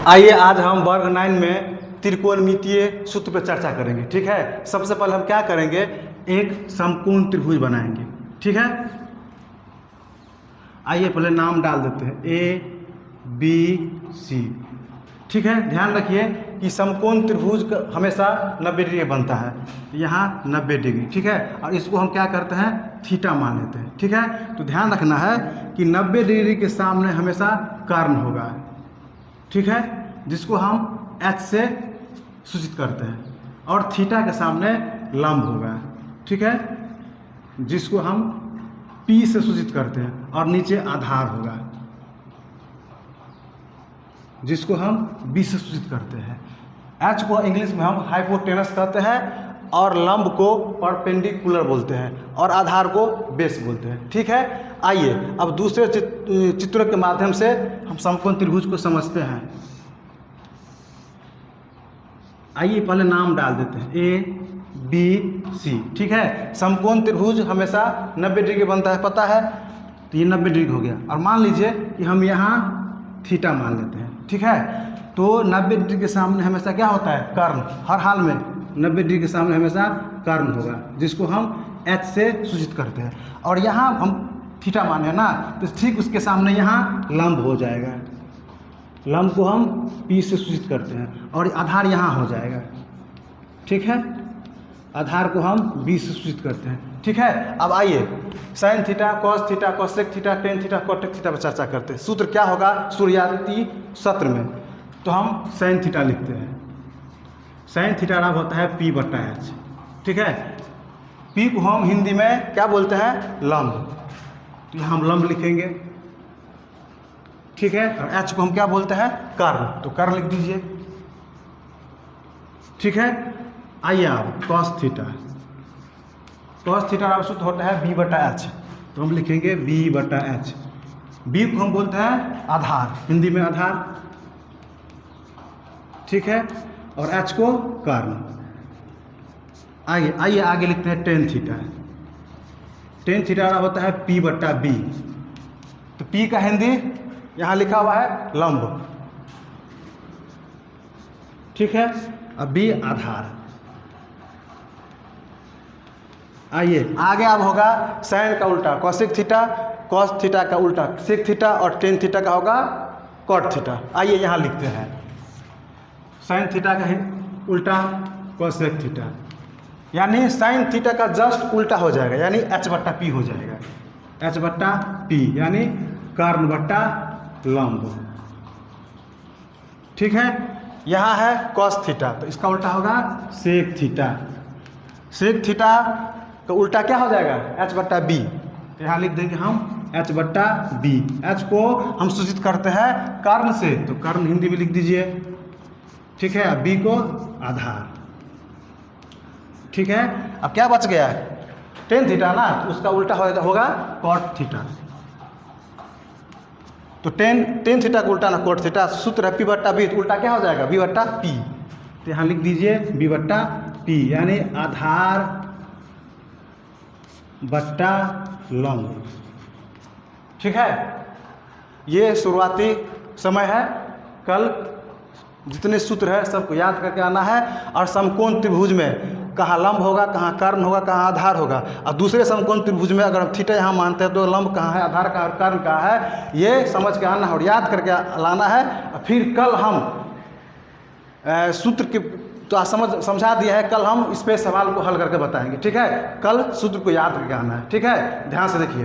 आइए आज हम वर्ग 9 में त्रिकोणमितीय सूत्र पर चर्चा करेंगे। ठीक है, सबसे पहले हम क्या करेंगे, एक समकोण त्रिभुज बनाएंगे। ठीक है, आइए पहले नाम डाल देते हैं ABC। ठीक है, ध्यान रखिए कि समकोण त्रिभुज हमेशा 90 डिग्री बनता है, यहाँ 90 डिग्री। ठीक है, और इसको हम क्या करते हैं, थीटा मान लेते हैं। ठीक है, तो ध्यान रखना है कि 90 डिग्री के सामने हमेशा कर्ण होगा। ठीक है, जिसको हम H से सूचित करते हैं, और थीटा के सामने लंब होगा। ठीक है, जिसको हम P से सूचित करते हैं, और नीचे आधार होगा जिसको हम B से सूचित करते हैं। H को इंग्लिश में हम हाइपोटेनस कहते हैं, और लंब को परपेंडिकुलर बोलते हैं, और आधार को बेस बोलते हैं। ठीक है, आइए अब दूसरे चित्रों के माध्यम से हम समकोण त्रिभुज को समझते हैं। आइए पहले नाम डाल देते हैं ABC। ठीक है, समकोण त्रिभुज हमेशा 90 डिग्री बनता है, पता है, तो ये 90 डिग्री हो गया। और मान लीजिए कि हम यहाँ थीटा मान लेते हैं। ठीक है, तो 90 डिग्री के सामने हमेशा क्या होता है, कर्ण। हर हाल में 90 डिग्री के सामने हमेशा कर्ण होगा, जिसको हम H से सूचित करते हैं। और यहाँ हम थीटा माने हैं ना, तो ठीक उसके सामने यहाँ लंब हो जाएगा। लंब को हम P से सूचित करते हैं, और आधार यहाँ हो जाएगा। ठीक है, आधार को हम B से सूचित करते हैं। ठीक है, अब आइए sine theta, cos theta, cosec theta, tan theta, Kotak theta पर चर्चा करते हैं। सूत्र क्या होगा शुरुआती सत्र में, तो हम साइन थीटा लिखते हैं। साइन थीटा बराबर होता है P/H। ठीक है, P को हम हिंदी में क्या बोलते हैं, लंब, तो यहाँ हम लंब लिखेंगे। ठीक है, और H को हम क्या बोलते हैं, कर्ण, तो कर्ण लिख दीजिए। ठीक है, आइए आप कॉस थीटा, कॉस थीटा बराबर सूत्र होता है B/H, तो हम लिखेंगे B/H। B को हम बोलते हैं आधार, हिंदी में आधार। ठीक है, और H को कर्ण। आइए आगे लिखते हैं टेन थीटा। टेन थीटा होता है P/B, तो P का हिंदी यहाँ लिखा हुआ है लंब। ठीक है, अब B आधार। आइए आगे अब होगा साइन का उल्टा कोसेक थीटा, कॉस थीटा का उल्टा सेक थीटा, और टेन थीटा का होगा कॉट थीटा। आइए यहाँ लिखते हैं साइन थीटा का उल्टा कोसेक थीटा, यानी साइन थीटा का जस्ट उल्टा हो जाएगा, यानी H/P हो जाएगा। H/P यानी कर्ण बट्टा लंब। ठीक है, यहाँ है कॉस थीटा, तो इसका उल्टा होगा सेक थीटा। सेक थीटा का उल्टा क्या हो जाएगा, H/B, तो यहाँ लिख देंगे हम H/B। H को हम सूचित करते हैं कर्ण से, तो कर्ण हिंदी में लिख दीजिए। ठीक है, B को आधार। ठीक है, अब क्या बच गया है, टेन थीटा ना, तो उसका उल्टा होगा कॉट थीटा। तो टेन थीटा का उल्टा ना कोट थीटा, सूत्र है P/B, तो उल्टा क्या हो जाएगा, B/P, तो यहाँ लिख दीजिए B/P, यानी आधार बट्टा लंब। ठीक है, ये शुरुआती समय है, कल जितने सूत्र है सबको याद करके आना है। और समकोण त्रिभुज में कहाँ लंब होगा, कहाँ कर्ण होगा, कहाँ आधार होगा, और दूसरे समकोण त्रिभुज में अगर हम थीटा यहाँ मानते हैं तो लंब कहाँ है, आधार कहाँ है, कर्ण कहाँ है, ये समझ के आना है और याद करके लाना है। फिर कल हम सूत्र की तो समझा दिया है, कल हम इस पे सवाल को हल करके बताएंगे। ठीक है, कल सूत्र को याद करके आना है। ठीक है, ध्यान से देखिए।